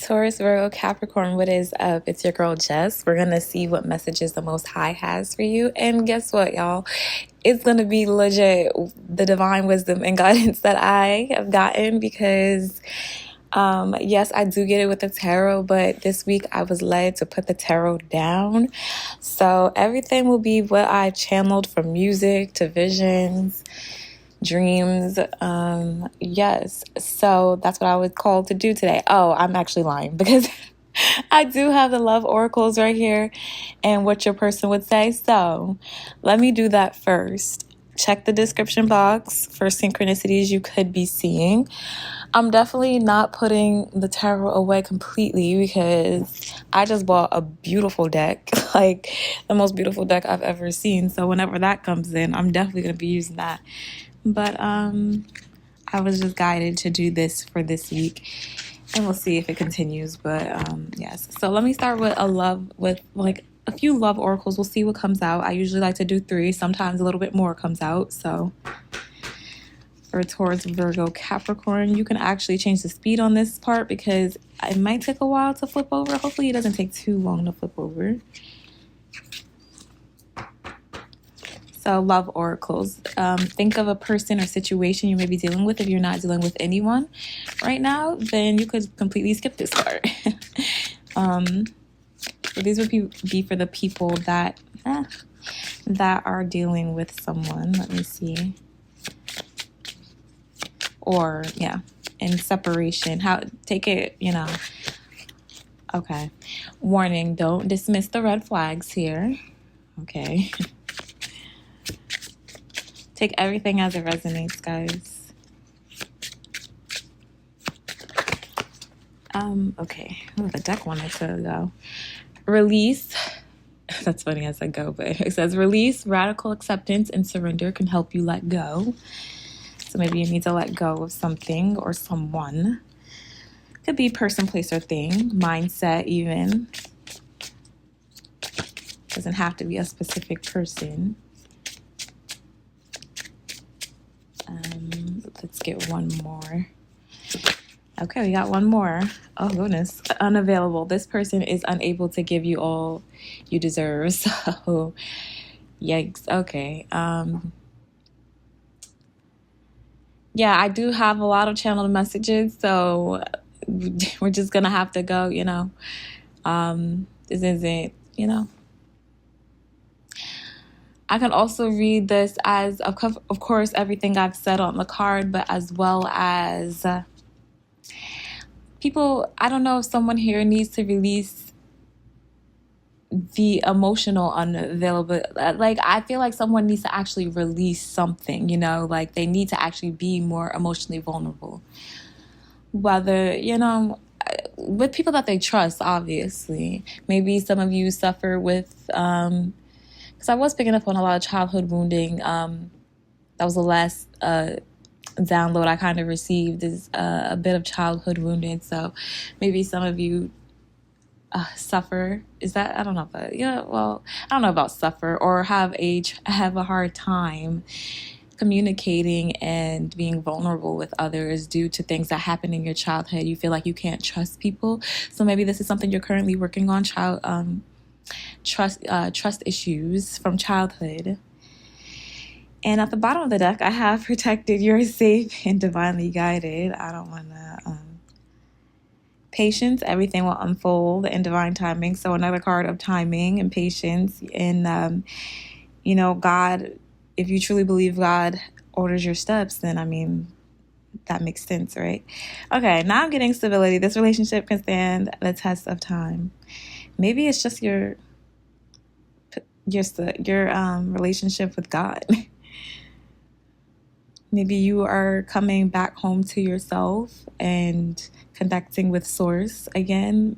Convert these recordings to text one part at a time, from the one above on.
Taurus, Virgo, Capricorn, what is up? It's your girl Jess. We're going to see what messages the Most High has for you. And guess what, y'all? It's going to be legit the divine wisdom and guidance that I have gotten because, yes, I do get it with the tarot, but this week I was led to put the tarot down. So everything will be what I channeled from music to visions, dreams. Yes, so that's what I was called to do today. Oh, I'm actually lying because I do have the love oracles right here and what your person would say. So let me do that first. Check the description box for synchronicities you could be seeing. I'm definitely not putting the tarot away completely because I just bought a beautiful deck, like the most beautiful deck I've ever seen. So whenever that comes in, I'm definitely going to be using that. But I was just guided to do this for this week, and we'll see if it continues. But yes, so let me start with a few love oracles. We'll see what comes out. I usually like to do 3. Sometimes a little bit more comes out. So for Taurus, Virgo, Capricorn, you can actually change the speed on this part because it might take a while to flip over. Hopefully it doesn't take too long to flip over. So love oracles. Think of a person or situation you may be dealing with. If you're not dealing with anyone right now, then you could completely skip this part. So these would be for the people that are dealing with someone. Let me see. Or yeah, in separation. Take it, Okay. Warning, don't dismiss the red flags here. Okay. Take everything as it resonates, guys. Okay. Oh, the deck wanted to go. Release. That's funny as I go, but it says release, radical acceptance, and surrender can help you let go. So maybe you need to let go of something or someone. Could be person, place, or thing. Mindset, even. Doesn't have to be a specific person. Let's get one more. Okay, we got one more. Oh, goodness. Unavailable. This person is unable to give you all you deserve. So, yikes. Okay. Yeah, I do have a lot of channeled messages, so we're just going to have to go, This isn't, I can also read this as, of course, everything I've said on the card, but as well as people, I don't know if someone here needs to release the emotional unavailability. Like, I feel like someone needs to actually release something, like they need to actually be more emotionally vulnerable. Whether, with people that they trust, obviously. Maybe some of you suffer with, because I was picking up on a lot of childhood wounding. That was the last download I kind of received is a bit of childhood wounding. So maybe some of you suffer. Is that, I don't know. But I don't know about suffer or have a hard time communicating and being vulnerable with others due to things that happen in your childhood. You feel like you can't trust people. So maybe this is something you're currently working on, trust issues from childhood. And at the bottom of the deck, I have protected, you're safe, and divinely guided. I don't want to... Patience, everything will unfold in divine timing. So another card of timing and patience. And, God, if you truly believe God orders your steps, then, that makes sense, right? Okay, now I'm getting stability. This relationship can stand the test of time. Maybe it's just your relationship with God. Maybe you are coming back home to yourself and connecting with Source again.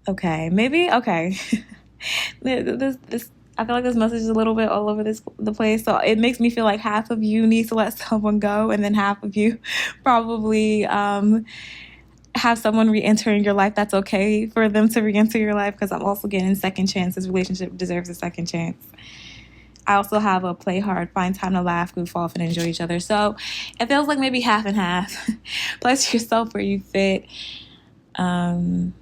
Okay, maybe, okay. This I feel like this message is a little bit all over the place. So it makes me feel like half of you need to let someone go, and then half of you probably have someone re-enter in your life. That's okay for them to re-enter your life, because I'm also getting second chance. This relationship deserves a second chance. I also have a play hard, find time to laugh, goof off, and enjoy each other. So it feels like maybe half and half. Place yourself where you fit. Play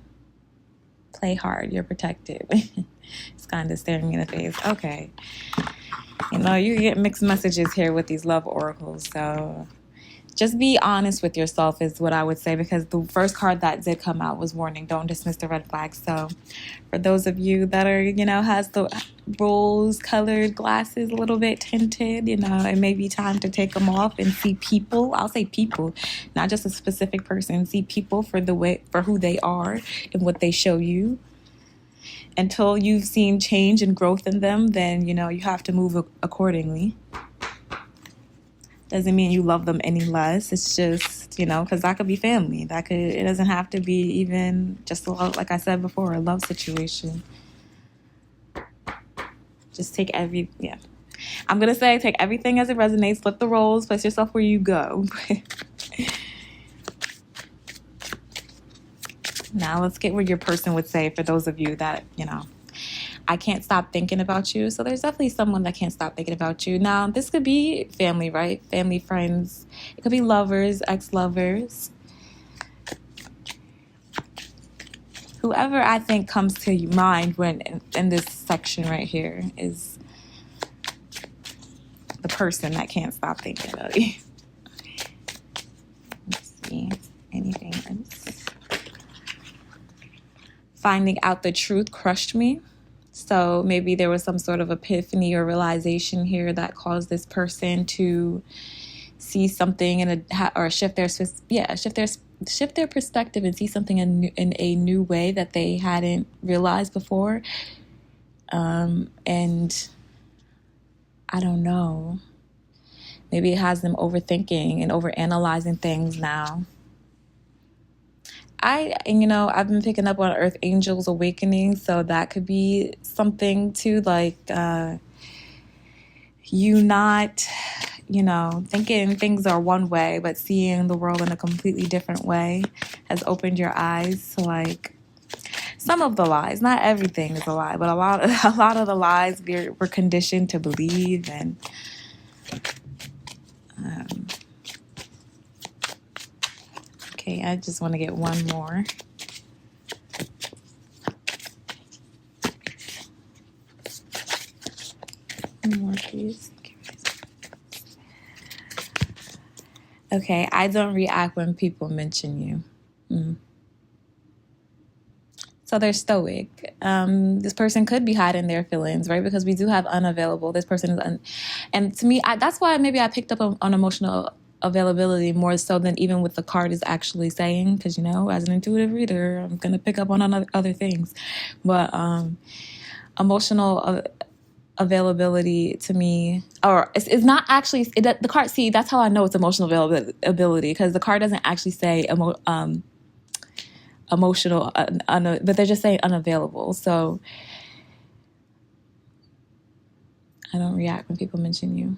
hard, you're protected. It's kind of staring me in the face. Okay. You know, you get mixed messages here with these love oracles. So just be honest with yourself is what I would say, because the first card that did come out was warning, don't dismiss the red flags. So for those of you that are, you know, has the rose-colored glasses a little bit tinted, you know, it may be time to take them off and see people. I'll say people, not just a specific person. See people for who they are and what they show you. Until you've seen change and growth in them, then, you know, you have to move accordingly. Doesn't mean you love them any less. It's just, you know, because that could be family. It doesn't have to be even just like I said before, a love situation. Just take I'm going to say take everything as it resonates, flip the roles, place yourself where you go. Now let's get what your person would say for those of you that, you know, I can't stop thinking about you. So there's definitely someone that can't stop thinking about you. Now, this could be family, right? Family, friends. It could be lovers, ex-lovers. Whoever I think comes to your mind when in this section right here is the person that can't stop thinking about you. Let's see. Anything else? Finding out the truth crushed me. So maybe there was some sort of epiphany or realization here that caused this person to see something or shift their perspective and see something in a new way that they hadn't realized before. And I don't know. Maybe it has them overthinking and overanalyzing things now. I've been picking up on Earth Angels Awakening, so that could be something too, like you not, you know, thinking things are one way, but seeing the world in a completely different way has opened your eyes to, like, some of the lies. Not everything is a lie, but a lot of the lies we're conditioned to believe. And okay, I just want to get one more. One more, please. Okay, I don't react when people mention you. So they're stoic. This person could be hiding their feelings, right? Because we do have unavailable. This person is and to me, that's why maybe I picked up on emotional availability more so than even what the card is actually saying, because, you know, as an intuitive reader, I'm going to pick up on other things. But emotional availability to me, or it's not actually, the card, see, that's how I know it's emotional availability, because the card doesn't actually say emotional, but they're just saying unavailable. So I don't react when people mention you.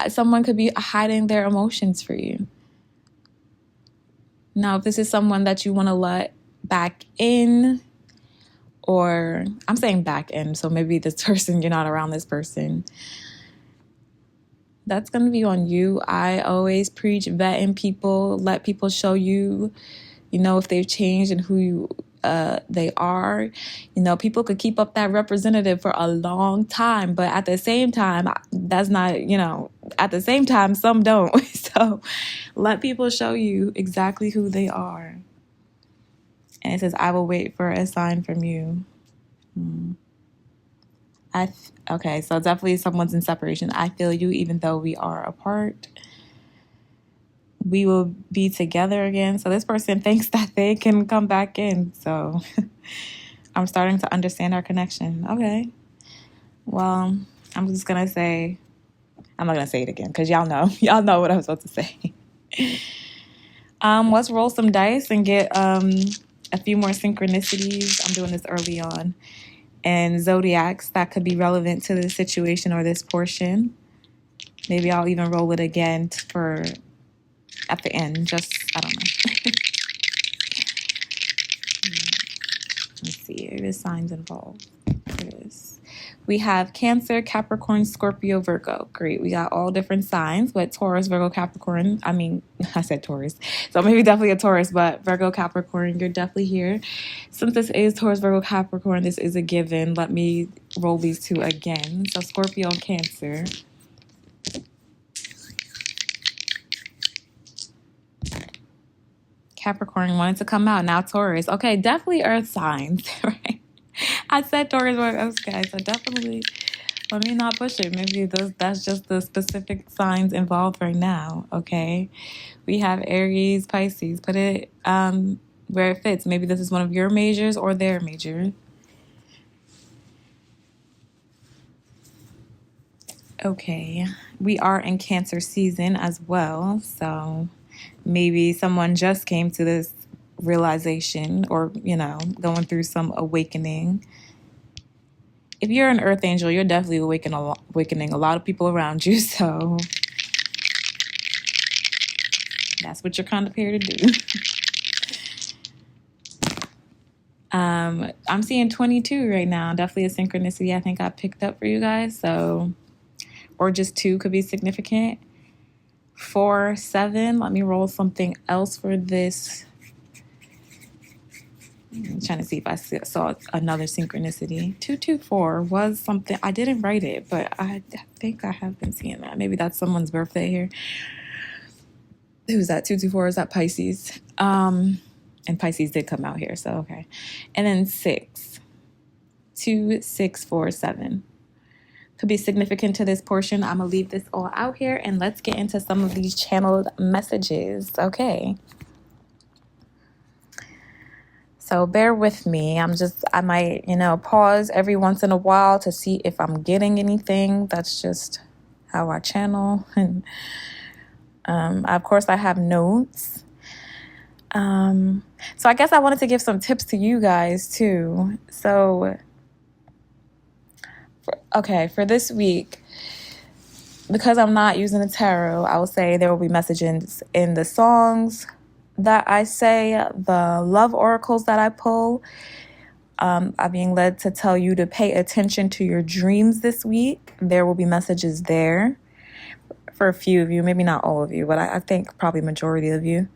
Someone could be hiding their emotions for you. Now, if this is someone that you want to let back in, or I'm saying back in, so maybe this person, you're not around this person, that's going to be on you. I always preach vetting people, let people show you, you know, if they've changed and who they are. You know, people could keep up that representative for a long time, but at the same time, that's not, you know, at the same time, some don't. So let people show you exactly who they are. And it says, I will wait for a sign from you. Okay, so definitely someone's in separation. I feel you, even though we are apart. We will be together again. So this person thinks that they can come back in. So I'm starting to understand our connection. Okay. Well, I'm just going to say, I'm not going to say it again because y'all know what I'm supposed to say. Let's roll some dice and get a few more synchronicities. I'm doing this early on. And zodiacs that could be relevant to this situation or this portion. Maybe I'll even roll it again at the end, I don't know. Let's see, there's signs involved. Taurus. We have Cancer, Capricorn, Scorpio, Virgo. Great. We got all different signs, but Taurus, Virgo, Capricorn. I mean, I said Taurus. So maybe definitely a Taurus, but Virgo, Capricorn, you're definitely here. Since this is Taurus, Virgo, Capricorn, this is a given. Let me roll these two again. So Scorpio and Cancer. Capricorn wanted to come out. Now Taurus. Okay, definitely earth signs, right? I said Taurus were earth guys, so definitely let me not push it. Maybe that's just the specific signs involved right now, okay? We have Aries, Pisces. Put it where it fits. Maybe this is one of your majors or their major. Okay, we are in Cancer season as well, so maybe someone just came to this realization or, going through some awakening. If you're an earth angel, you're definitely awakening a lot of people around you, so that's what you're kind of here to do. I'm seeing 22 right now. Definitely a synchronicity I think I picked up for you guys, so, or just 2 could be significant. 4, 7. Let me roll something else for this. I'm trying to see if I saw another synchronicity. 224 was something. I didn't write it, but I think I have been seeing that. Maybe that's someone's birthday here. Who's that? 224, is that Pisces? And Pisces did come out here, so okay. And then 6. 2, 6, 4, 7. Could be significant to this portion. I'm going to leave this all out here, and let's get into some of these channeled messages, okay? So bear with me. I might, pause every once in a while to see if I'm getting anything. That's just how I channel. And of course, I have notes. So I guess I wanted to give some tips to you guys too. So, for this week, because I'm not using the tarot, I will say there will be messages in the songs that I say, the love oracles that I pull. I'm being led to tell you to pay attention to your dreams this week. There will be messages there for a few of you, maybe not all of you, but I think probably majority of you.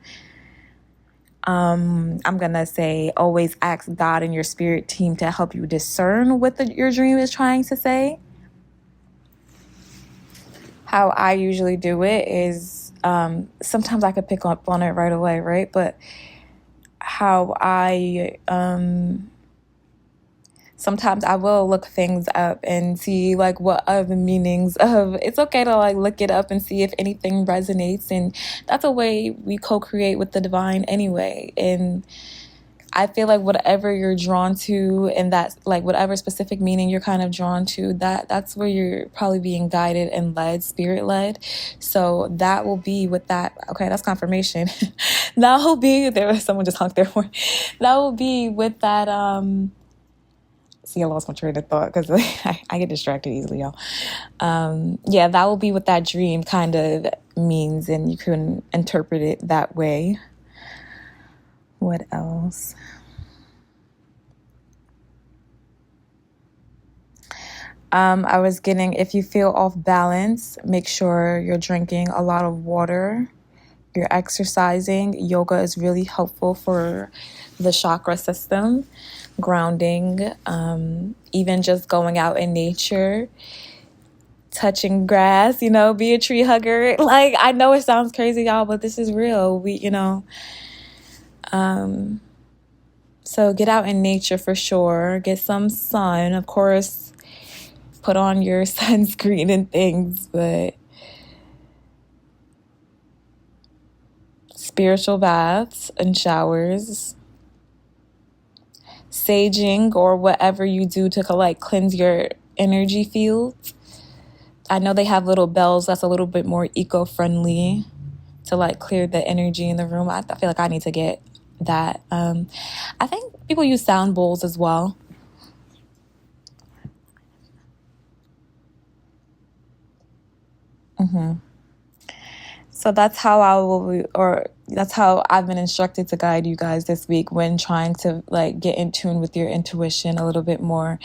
I'm going to say always ask God and your spirit team to help you discern what your dream is trying to say. How I usually do it is sometimes I could pick up on it right away, right? But how I sometimes I will look things up and see what are the meanings of. It's okay to look it up and see if anything resonates, and that's a way we co-create with the divine anyway. And I feel like whatever you're drawn to, and that's whatever specific meaning you're kind of drawn to, that's where you're probably being guided and led, spirit led. So that will be with that. Okay, that's confirmation. That will be there. Someone just honked their horn. That will be with that. See, I lost my train of thought because I get distracted easily, y'all. That will be what that dream kind of means, and you can interpret it that way. What else? I was getting, if you feel off balance, make sure you're drinking a lot of water. You're exercising. Yoga is really helpful for the chakra system. Grounding, even just going out in nature, touching grass, be a tree hugger. I know it sounds crazy, y'all, but this is real. So get out in nature for sure. Get some sun, of course. Put on your sunscreen and things, but spiritual baths and showers. Saging or whatever you do to cleanse your energy field. I know they have little bells that's a little bit more eco-friendly to clear the energy in the room. I feel like I need to get that. I think people use sound bowls as well. So that's how I will, or that's how I've been instructed to guide you guys this week when trying to like get in tune with your intuition a little bit more,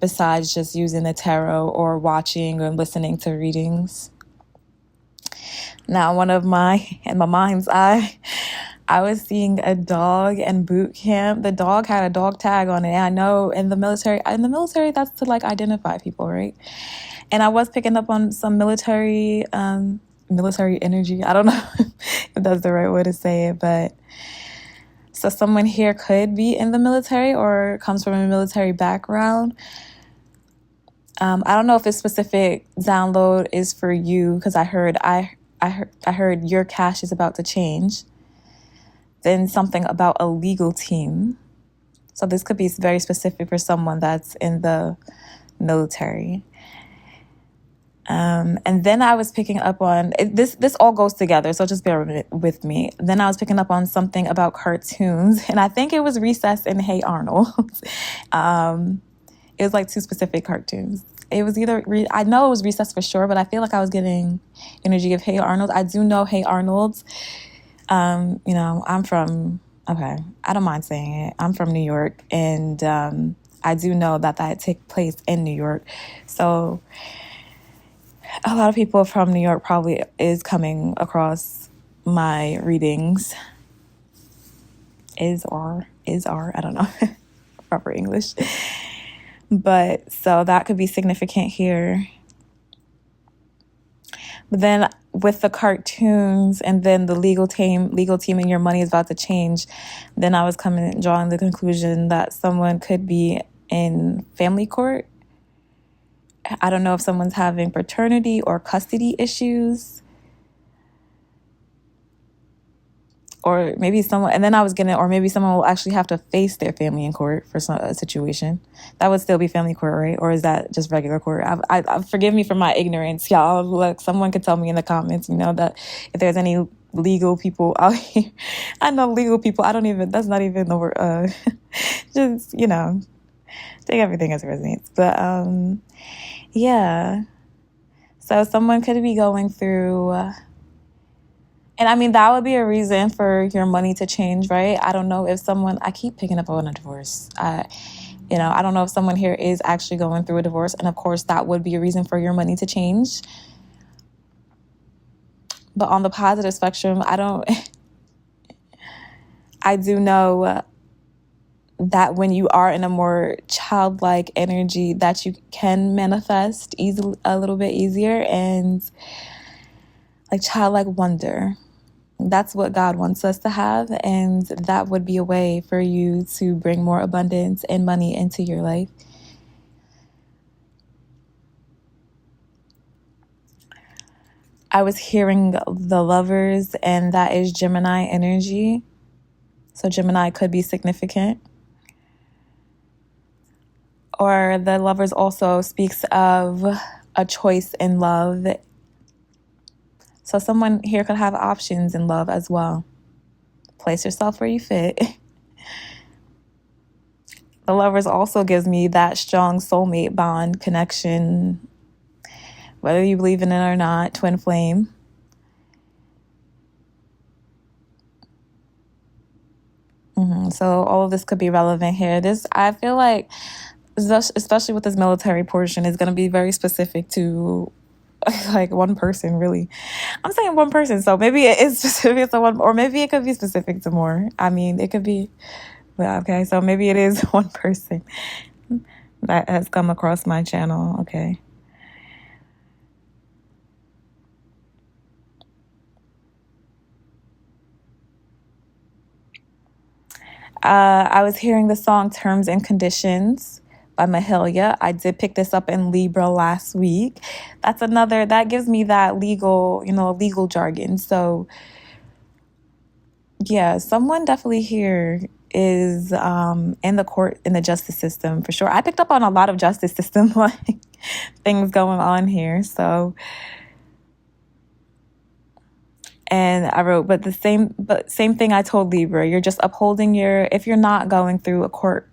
besides just using the tarot or watching or listening to readings. Now, one of in my mind's eye, I was seeing a dog in boot camp. The dog had a dog tag on it. And I know in the military, that's to like identify people, right? And I was picking up on some military energy. I don't know if that's the right way to say it, but so someone here could be in the military or comes from a military background. I don't know if a specific download is for you, because I heard your cash is about to change. Then something about a legal team. So this could be very specific for someone that's in the military. And then I was picking up on this all goes together, so just bear with me. Then I was picking up on something about cartoons, and I think it was Recess and Hey Arnold. It was like two specific cartoons. It was either I know it was Recess for sure, but I feel like I was getting energy of Hey Arnold. I do know Hey Arnold's. I'm from, okay, I don't mind saying it. I'm from New York, and I do know that takes place in New York. So a lot of people from New York probably is coming across my readings. I don't know, proper English. But so that could be significant here. But then with the cartoons and then the legal team and your money is about to change, then I was drawing the conclusion that someone could be in family court. I don't know if someone's having paternity or custody issues. Or maybe someone will actually have to face their family in court for a situation. That would still be family court, right? Or is that just regular court? I forgive me for my ignorance, y'all. Look, someone could tell me in the comments, that if there's any legal people out here. I know legal people. That's not even the word. Just, take everything as it resonates. But, yeah. So someone could be going through... and I mean, that would be a reason for your money to change, right? I don't know if I keep picking up on a divorce. I don't know if someone here is actually going through a divorce. And of course, that would be a reason for your money to change. But on the positive spectrum, I do know that when you are in a more childlike energy, that you can manifest a little bit easier, and like childlike wonder. That's what God wants us to have, and that would be a way for you to bring more abundance and money into your life. I was hearing the Lovers, and that is Gemini energy. So Gemini could be significant. Or the Lovers also speaks of a choice in love. So someone here could have options in love as well. Place yourself where you fit. The Lovers also gives me that strong soulmate bond connection, whether you believe in it or not, twin flame. So all of this could be relevant here. I feel like, especially with this military portion, is going to be very specific to like one person, really. I'm saying one person, so maybe it is specific to one, or maybe it could be specific to more. I mean, it could be, well, okay, so maybe it is one person that has come across my channel, okay. I was hearing the song Terms and Conditions by Mahalia. I did pick this up in Libra last week. That gives me that legal jargon. So yeah, someone definitely here is in the justice system for sure. I picked up on a lot of justice system like things going on here. So, and I wrote, but same thing I told Libra. You're just upholding if you're not going through a court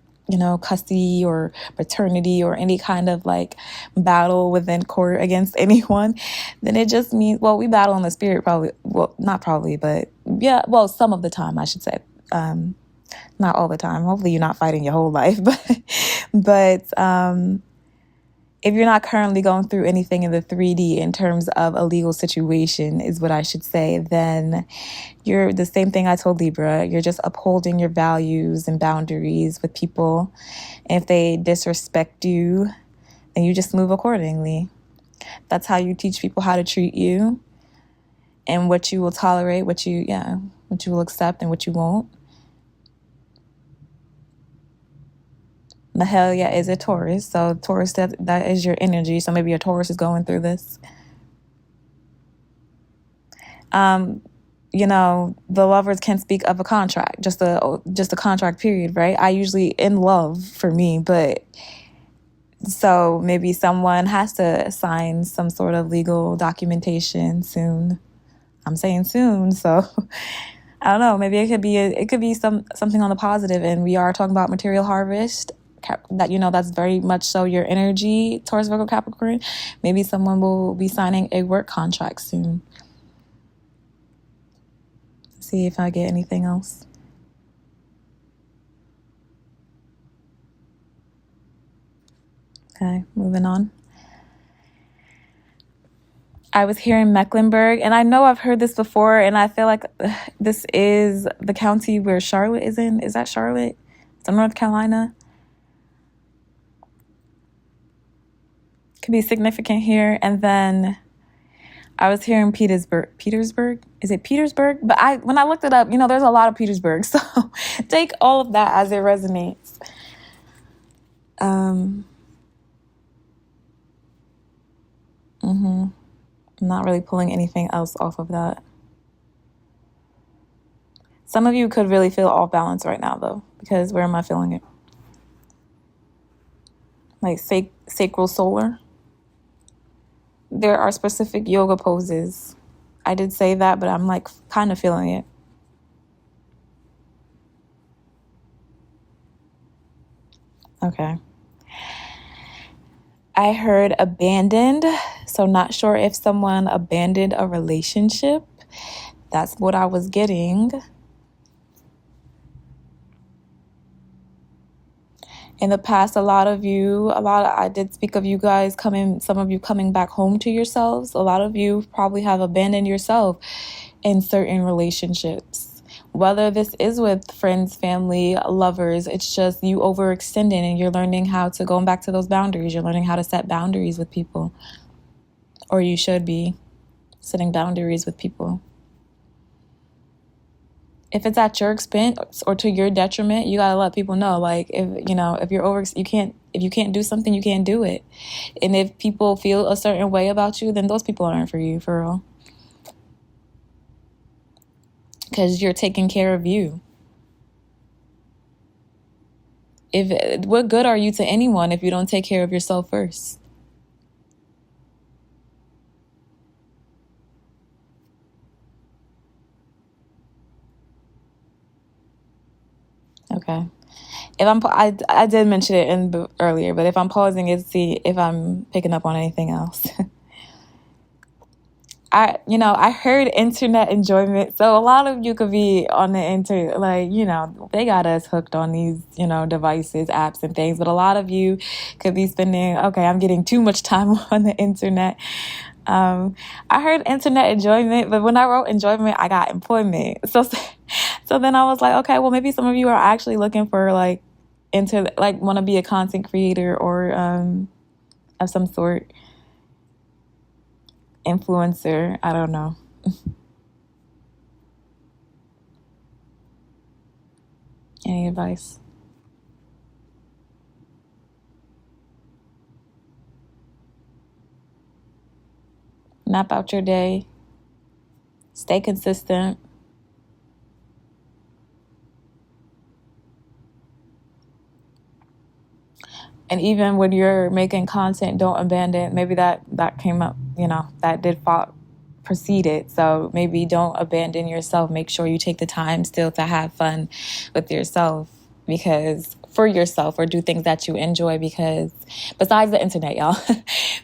custody or paternity or any kind of like battle within court against anyone, then it just means, well, we battle in the spirit probably, well, not probably, but yeah, well, some of the time I should say, not all the time. Hopefully you're not fighting your whole life, but if you're not currently going through anything in the 3D in terms of a legal situation, is what I should say, then you're the same thing I told Libra. You're just upholding your values and boundaries with people. And if they disrespect you, then you just move accordingly. That's how you teach people how to treat you and what you will tolerate, what you will accept and what you won't. The hell yeah is a Taurus. So Taurus, that is your energy. So maybe your Taurus is going through this. The lovers can speak of a contract, just a contract period, right? I usually in love for me, but so maybe someone has to sign some sort of legal documentation soon. I'm saying soon, so I don't know. Maybe it could be something on the positive, and we are talking about material harvest. That that's very much so your energy, Taurus, Virgo, Capricorn. Maybe someone will be signing a work contract soon. See if I get anything else. Okay, moving on. I was here in Mecklenburg, and I know I've heard this before, and I feel like this is the county where Charlotte is in. Is that Charlotte? It's in North Carolina. Could be significant here. And then I was here in Petersburg. Petersburg? Is it Petersburg? But when I looked it up, there's a lot of Petersburg. So take all of that as it resonates. I'm not really pulling anything else off of that. Some of you could really feel off balance right now, though, because where am I feeling it? Like sacral solar. There are specific yoga poses. I did say that, but I'm like kind of feeling it. Okay. I heard abandoned, so not sure if someone abandoned a relationship. That's what I was getting. In the past, I did speak of you guys some of you coming back home to yourselves. A lot of you probably have abandoned yourself in certain relationships. Whether this is with friends, family, lovers, it's just you overextending and you're learning how to go back to those boundaries. You're learning how to set boundaries with people. Or you should be setting boundaries with people. If it's at your expense or to your detriment, you gotta let people know. Like if you're if you can't do something, you can't do it. And if people feel a certain way about you, then those people aren't for you, for real. Because you're taking care of you. What good are you to anyone if you don't take care of yourself first? Okay. I did mention it earlier, but if I'm pausing it to see if I'm picking up on anything else. I heard internet enjoyment. So a lot of you could be on the internet, they got us hooked on these, devices, apps and things. But a lot of you could be spending, I'm getting too much time on the internet. I heard internet enjoyment, but when I wrote enjoyment, I got employment. So then I was like, okay, well, maybe some of you are actually looking for want to be a content creator or of some sort. Influencer, I don't know. Any advice? Map out your day. Stay consistent. And even when you're making content, don't abandon. Maybe that came up, that did precede it. So maybe don't abandon yourself. Make sure you take the time still to have fun with yourself. Because for yourself or do things that you enjoy, because besides the internet, y'all,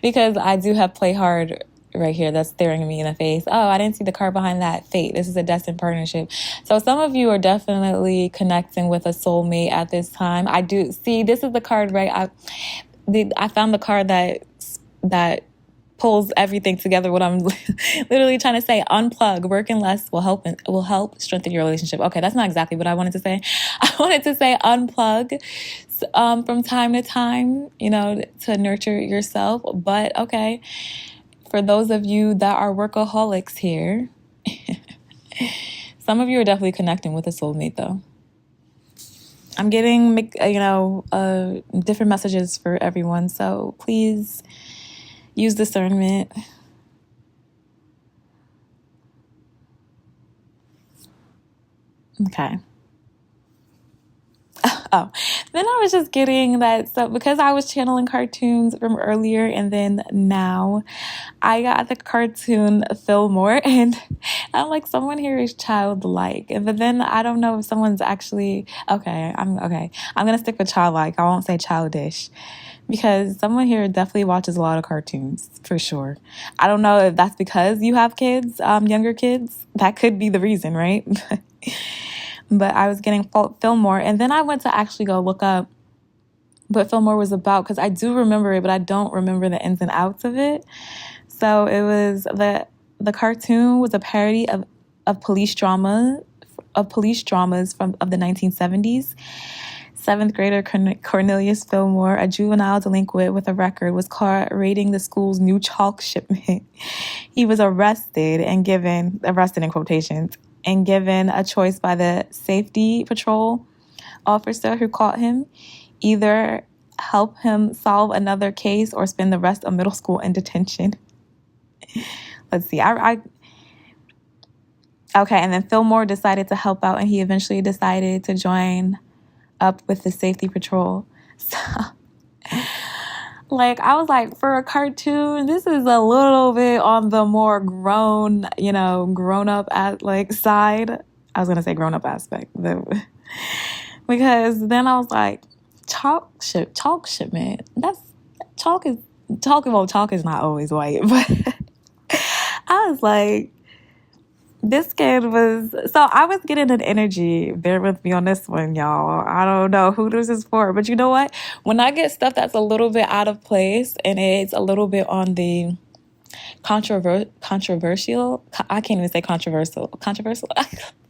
because I do have Play Hard right here that's staring me in the face. Oh, I didn't see the card behind that. Fate. This is a destined partnership. So some of you are definitely connecting with a soulmate at this time. I do see, this is the card, right? I found the card that pulls everything together. What I'm literally trying to say: unplug, working less will help strengthen your relationship. Okay, that's not exactly what I wanted to say. I wanted to say unplug from time to time, to nurture yourself. But okay, for those of you that are workaholics here, some of you are definitely connecting with a soulmate, though. I'm getting, different messages for everyone, so please use discernment. Okay. Oh, then I was just getting that. So because I was channeling cartoons from earlier, and then now I got the cartoon Fillmore, and I'm like, someone here is childlike. But then I don't know if someone's actually okay. I'm gonna stick with childlike. I won't say childish, because someone here definitely watches a lot of cartoons for sure. I don't know if that's because you have kids, younger kids. That could be the reason, right? But I was getting Fillmore, and then I went to actually go look up what Fillmore was about, because I do remember it, but I don't remember the ins and outs of it. So it was the cartoon was a parody of police dramas of the 1970s. Seventh grader Cornelius Fillmore, a juvenile delinquent with a record, was caught raiding the school's new chalk shipment. He was arrested in quotations, and given a choice by the safety patrol officer who caught him: either help him solve another case or spend the rest of middle school in detention. Let's see. Okay, and then Fillmore decided to help out, and he eventually decided to join up with the safety patrol. So, I was like, for a cartoon, this is a little bit on the more grown up side. I was gonna say grown up aspect, because then I was like, chalk shipment. Chalk is not always white, but I was like, this kid was, so I was getting an energy. Bear with me on this one, y'all. I don't know who this is for, but you know what? When I get stuff that's a little bit out of place and it's a little bit on the controversial, I can't even say controversial.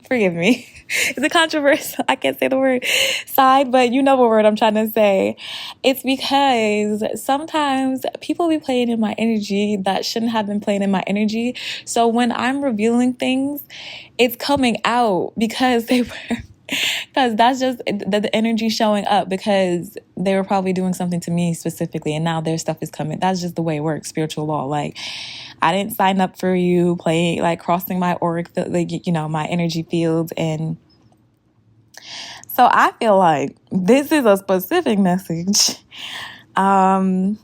Forgive me. Is it controversial? I can't say the word side, but you know what word I'm trying to say. It's because sometimes people be playing in my energy that shouldn't have been playing in my energy. So when I'm revealing things, it's coming out because that's just the energy showing up, because they were probably doing something to me specifically, and now their stuff is coming. That's just the way it works, spiritual law. I didn't sign up for you playing, crossing my auric, my energy field. And so I feel like this is a specific message. Someone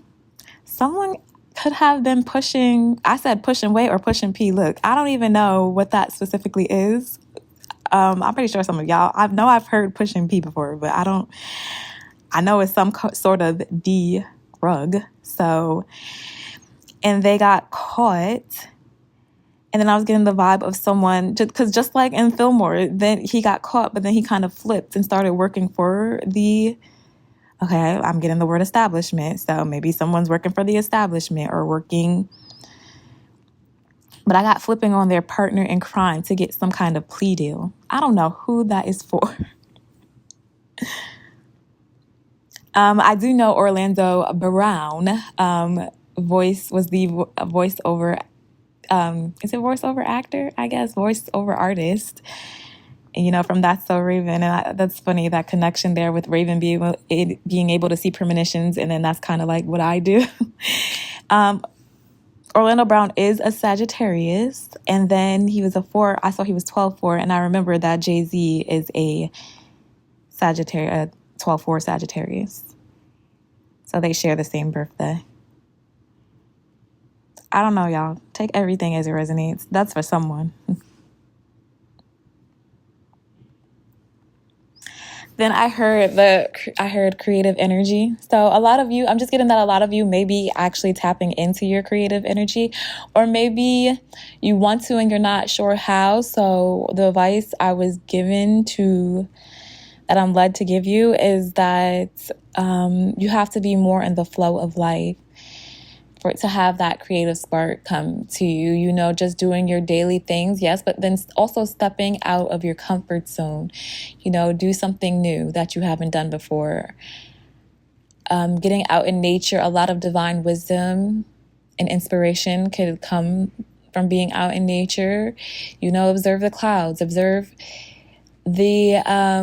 could have been pushing, I said pushing weight or pushing P. Look, I don't even know what that specifically is. I'm pretty sure some of y'all, I've heard pushing P before, but I know it's some sort of D rug. So, and they got caught. And then I was getting the vibe of someone, because just like in Fillmore, then he got caught, but then he kind of flipped and started working for I'm getting the word establishment. So maybe someone's working for the establishment or working. But I got flipping on their partner in crime to get some kind of plea deal. I don't know who that is for. I do know Orlando Brown was the voiceover. Is it voiceover actor? I guess voiceover artist. And, from That's So Raven, and that's funny, that connection there with Raven being able to see premonitions, and then that's kind of like what I do. Orlando Brown is a Sagittarius, and then he was a 4. I saw he was 12-4, and I remember that Jay-Z is a Sagittarius, 12-4 Sagittarius. So they share the same birthday. I don't know, y'all. Take everything as it resonates. That's for someone. Then I heard creative energy. So a lot of you, I'm just getting that a lot of you may be actually tapping into your creative energy, or maybe you want to and you're not sure how. So the advice I was given that I'm led to give you is that you have to be more in the flow of life for it to have that creative spark come to you, just doing your daily things, yes, but then also stepping out of your comfort zone, do something new that you haven't done before. Getting out in nature, a lot of divine wisdom and inspiration could come from being out in nature. Observe the clouds, observe the, I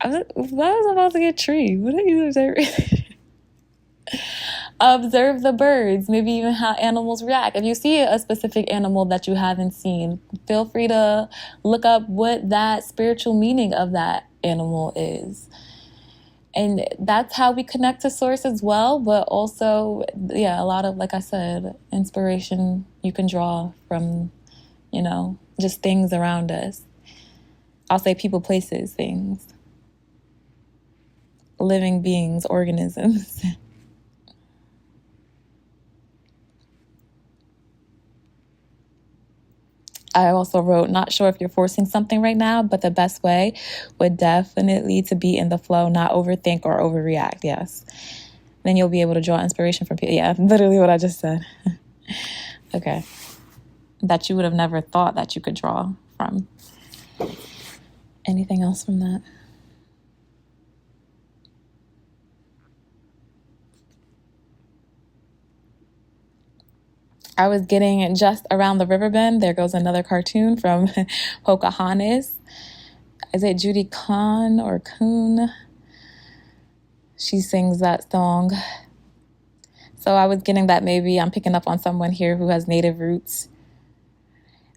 was about to get tree. What are you observing? Observe the birds, maybe even how animals react. If you see a specific animal that you haven't seen, feel free to look up what that spiritual meaning of that animal is. And that's how we connect to source as well. But also, a lot of, like I said, inspiration you can draw from, just things around us. I'll say people, places, things. Living beings, organisms. I also wrote, not sure if you're forcing something right now, but the best way would definitely to be in the flow, not overthink or overreact. Yes. Then you'll be able to draw inspiration from people. Yeah, literally what I just said. Okay. That you would have never thought that you could draw from. Anything else from that? I was getting just around the river bend. There goes another cartoon from Pocahontas. Is it Judy Kahn or Kuhn? She sings that song. So I was getting that maybe I'm picking up on someone here who has native roots.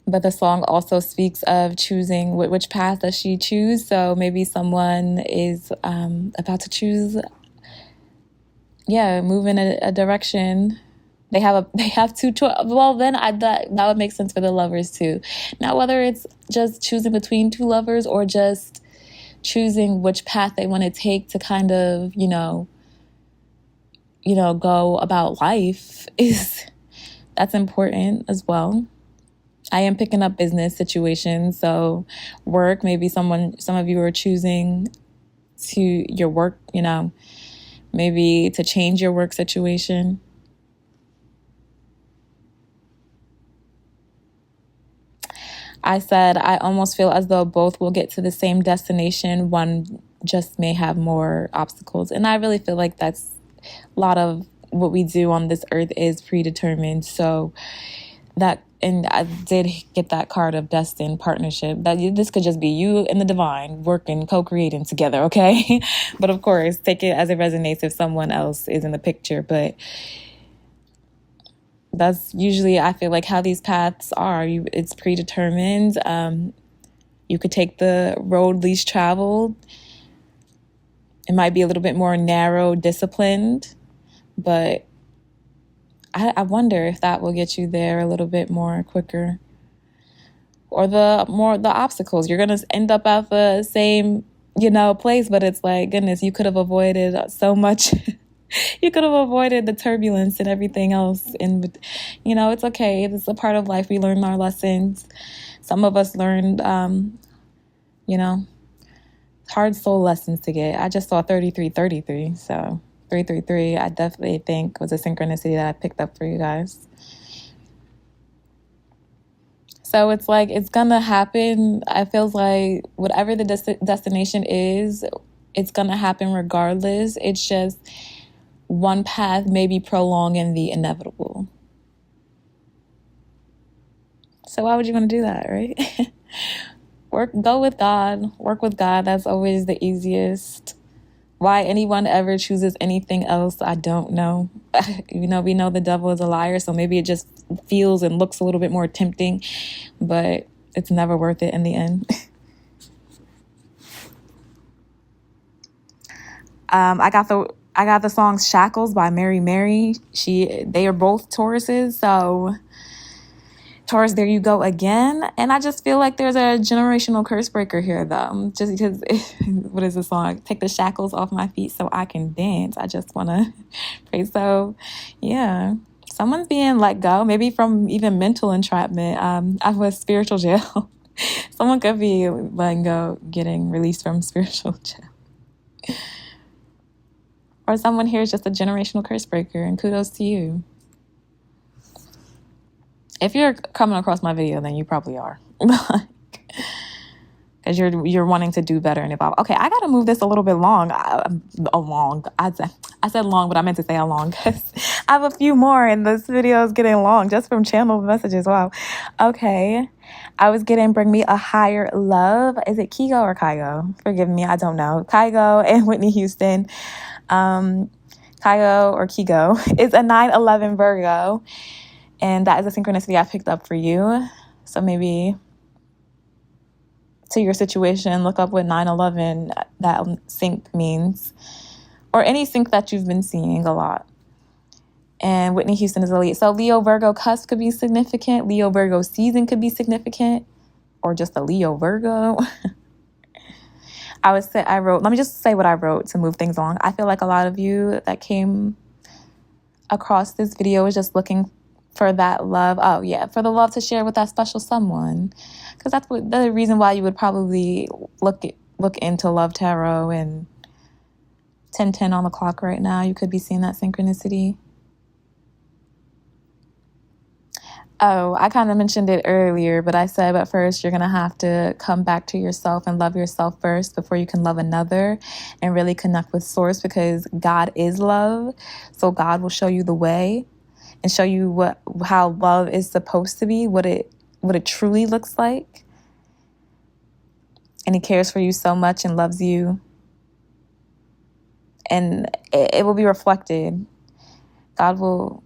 But the song also speaks of choosing which path does she choose. So maybe someone is about to choose, move in a direction. They have two choices. Well, then that would make sense for the lovers too. Now, whether it's just choosing between two lovers or just choosing which path they want to take to kind of, go about life that's important as well. I am picking up business situations. So work, maybe some of you are choosing your work, maybe to change your work situation. I said, I almost feel as though both will get to the same destination. One just may have more obstacles. And I really feel like that's a lot of what we do on this earth is predetermined. So and I did get that card of destined partnership. This could just be you and the divine working, co-creating together, okay? But of course, take it as it resonates if someone else is in the picture. But that's usually, I feel like, how these paths are. It's predetermined. You could take the road least traveled. It might be a little bit more narrow, disciplined, but I wonder if that will get you there a little bit more quicker. Or the obstacles. You're going to end up at the same, place, but it's like, goodness, you could have avoided so much. You could have avoided the turbulence and everything else. And, it's okay. It's a part of life. We learn our lessons. Some of us learned, hard soul lessons to get. I just saw 3333. So 333, I definitely think was a synchronicity that I picked up for you guys. So it's like, it's going to happen. I feel like whatever the destination is, it's going to happen regardless. It's just one path may be prolonging the inevitable. So why would you want to do that, right? Go with God. Work with God. That's always the easiest. Why anyone ever chooses anything else, I don't know. We know the devil is a liar, so maybe it just feels and looks a little bit more tempting, but it's never worth it in the end. I got the song Shackles by Mary Mary. They are both Tauruses, so Taurus, there you go again. And I just feel like there's a generational curse breaker here, though. Just because, what is the song? Take the shackles off my feet so I can dance. I just want to pray. So, yeah. Someone's being let go, maybe from even mental entrapment. I was spiritual jail. Someone could be letting go, getting released from spiritual jail. Or someone here is just a generational curse breaker, and kudos to you. If you're coming across my video, then you probably are. Because you're wanting to do better and evolve. Okay, I got to move this a little bit long. Along. I said long, but I meant to say along. Because I have a few more, and this video is getting long just from channeled messages. Wow. Okay. I was getting Bring Me a Higher Love. Is it Kygo or Kygo? Forgive me, I don't know. Kygo and Whitney Houston. Kygo or Kygo is a 9/11 Virgo. And that is a synchronicity I picked up for you. So maybe to your situation, look up what 9/11 that sync means. Or any sync that you've been seeing a lot. And Whitney Houston is a lead. So Leo Virgo cusp could be significant. Leo Virgo season could be significant. Or just a Leo Virgo. Let me just say what I wrote to move things along. I feel like a lot of you that came across this video is just looking for that love. Oh, yeah, for the love to share with that special someone. Because that's the reason why you would probably look into Love Tarot and 10:10 on the clock right now. You could be seeing that synchronicity. Oh, I kind of mentioned it earlier, but I said, but first you're going to have to come back to yourself and love yourself first before you can love another and really connect with source, because God is love. So God will show you the way and show you how love is supposed to be, what it truly looks like. And he cares for you so much and loves you. And it will be reflected. God will...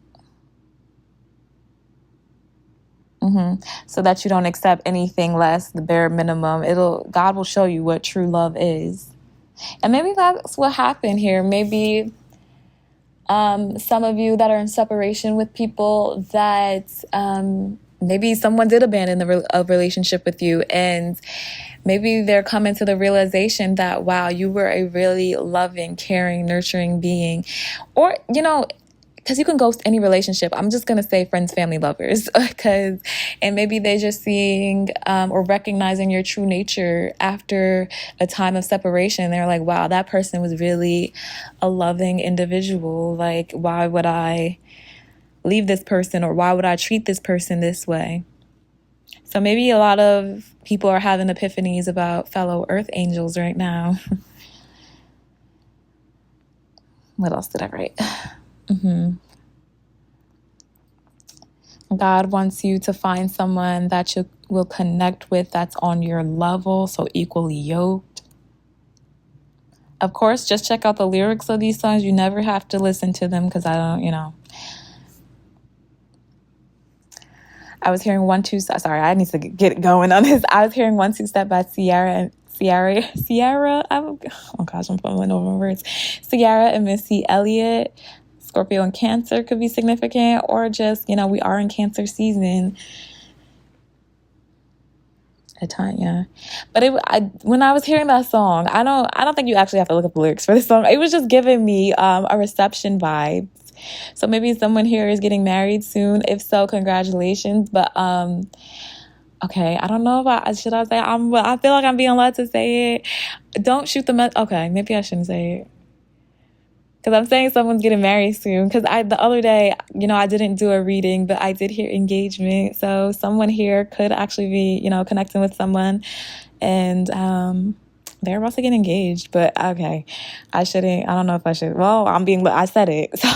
So that you don't accept anything less, the bare minimum. God will show you what true love is. And maybe that's what happened here. Maybe some of you that are in separation with people that maybe someone did abandon a relationship with you, and maybe they're coming to the realization that, wow, you were a really loving, caring, nurturing being. Or, because you can ghost any relationship. I'm just going to say friends, family, lovers. And maybe they're just seeing or recognizing your true nature after a time of separation. They're like, wow, that person was really a loving individual. Like, why would I leave this person, or why would I treat this person this way? So maybe a lot of people are having epiphanies about fellow earth angels right now. What else did I write? God wants you to find someone that you will connect with that's on your level, so equally yoked. Of course, just check out the lyrics of these songs. You never have to listen to them because I don't, I was hearing 1 2 Step. Sorry, I need to get going on this. I was hearing 1 2 Step by Ciara. Oh gosh, I'm fumbling over my words. Ciara and Missy Elliott. Scorpio and Cancer could be significant, or just, we are in Cancer season. Tanya. But when I was hearing that song, I don't think you actually have to look up the lyrics for this song. It was just giving me a reception vibe. So maybe someone here is getting married soon. If so, congratulations. But okay, I don't know if should I say I feel like I'm being allowed to say it. Don't shoot the okay, maybe I shouldn't say it. Because I'm saying someone's getting married soon. Because the other day, I didn't do a reading, but I did hear engagement. So someone here could actually be, connecting with someone. And they're about to get engaged. But okay, I don't know if I should. Well, I said it. So,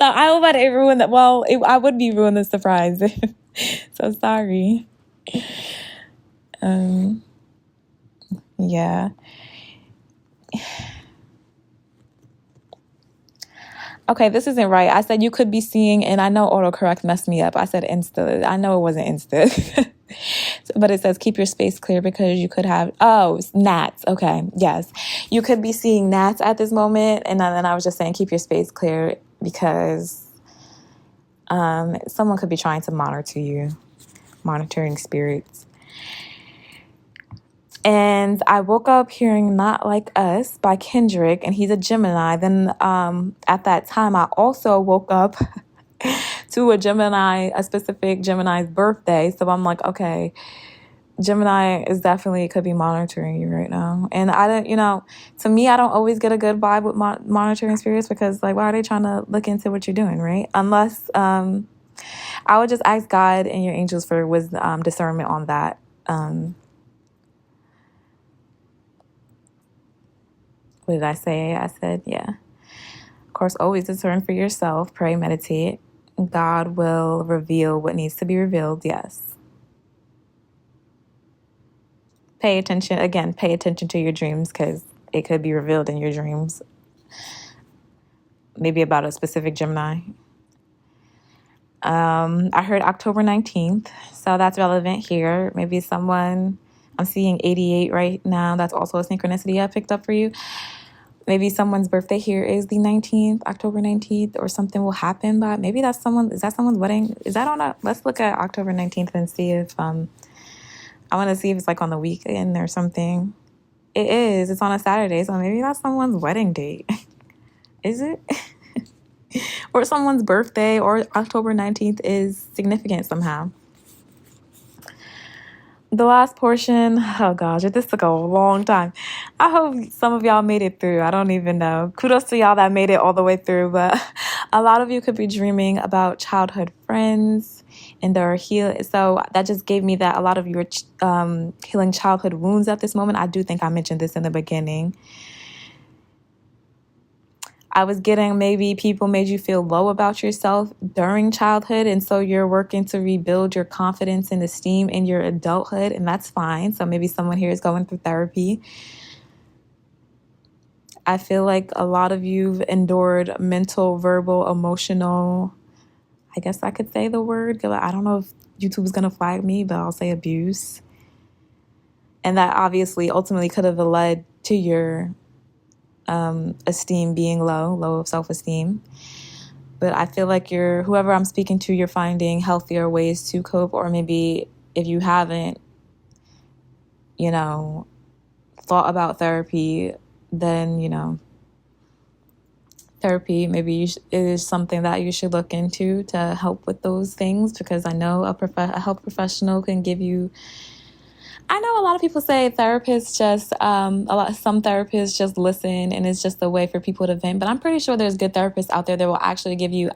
I hope I didn't ruin that. Well, I would be ruining the surprise. So sorry. Yeah. Okay, this isn't right. I said you could be seeing, and I know autocorrect messed me up. I said Insta. I know it wasn't Insta. But it says keep your space clear because you could have, gnats. Okay, yes. You could be seeing gnats at this moment. And then I was just saying keep your space clear because someone could be trying to monitor you. monitoring spirits. And I woke up hearing Not Like Us by Kendrick, and he's a Gemini. Then at that time, I also woke up to a specific Gemini's birthday. So I'm like, okay, Gemini is definitely, could be monitoring you right now. And I don't, to me, I don't always get a good vibe with monitoring spirits, because like, why are they trying to look into what you're doing, right? Unless I would just ask God and your angels for wisdom, discernment on that. What did I say? I said, yeah. Of course, always discern for yourself. Pray, meditate. God will reveal what needs to be revealed. Yes. Pay attention. Again, pay attention to your dreams, because it could be revealed in your dreams. Maybe about a specific Gemini. I heard October 19th. So that's relevant here. Maybe someone, I'm seeing 88 right now. That's also a synchronicity I picked up for you. Maybe someone's birthday here is the 19th, October 19th, or something will happen. But maybe is that someone's wedding? Is that on let's look at October 19th and see if, I want to see if it's like on the weekend or something. It is. It's on a Saturday. So maybe that's someone's wedding date. Is it? Or someone's birthday, or October 19th is significant somehow. The last portion, oh gosh, this took a long time. I hope some of y'all made it through. I don't even know. Kudos to y'all that made it all the way through. But a lot of you could be dreaming about childhood friends and their heal. So that just gave me that a lot of you are healing childhood wounds at this moment. I do think I mentioned this in the beginning. I was getting maybe people made you feel low about yourself during childhood. And so you're working to rebuild your confidence and esteem in your adulthood. And that's fine. So maybe someone here is going through therapy. I feel like a lot of you've endured mental, verbal, emotional, I guess I could say the word. I don't know if YouTube is going to flag me, but I'll say abuse. And that obviously ultimately could have led to your esteem being low self-esteem. But I feel like whoever I'm speaking to, you're finding healthier ways to cope. Or maybe if you haven't, thought about therapy, then, therapy maybe is something that you should look into to help with those things. Because I know a health professional can give you, I know a lot of people say therapists some therapists just listen, and it's just a way for people to vent. But I'm pretty sure there's good therapists out there that will actually give you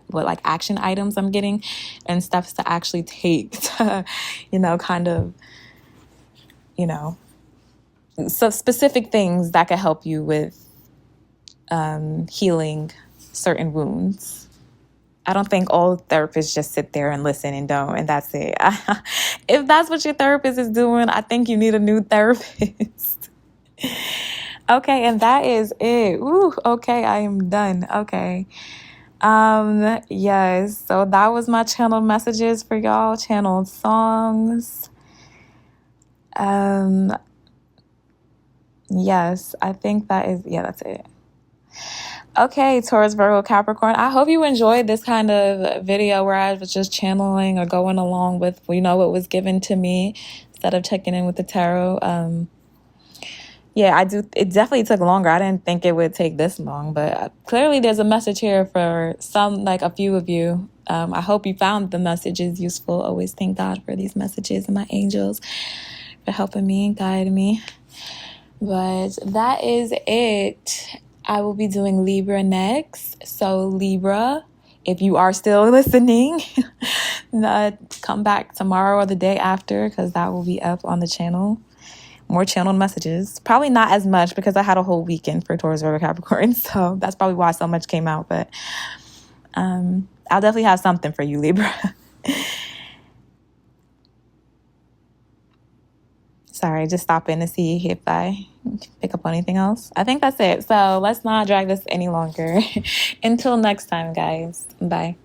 action items I'm getting and steps to actually take to, so specific things that can help you with healing certain wounds. I don't think all therapists just sit there and listen and that's it. If that's what your therapist is doing, I think you need a new therapist. Okay, and that is it. Ooh, okay, I am done. Okay. Yes, so that was my channeled messages for y'all, channeled songs. Yes, I think that's it. Okay, Taurus, Virgo, Capricorn. I hope you enjoyed this kind of video where I was just channeling or going along with, what was given to me instead of checking in with the tarot. Yeah, I do. It definitely took longer. I didn't think it would take this long, but clearly there's a message here for a few of you. I hope you found the messages useful. Always thank God for these messages and my angels for helping me and guiding me. But that is it. I will be doing Libra next. So Libra, if you are still listening, come back tomorrow or the day after, because that will be up on the channel. More channeled messages. Probably not as much because I had a whole weekend for Taurus, Virgo, Capricorn. So that's probably why so much came out. But I'll definitely have something for you, Libra. Sorry, just stop in to see if I pick up on anything else. I think that's it. So let's not drag this any longer. Until next time, guys. Bye.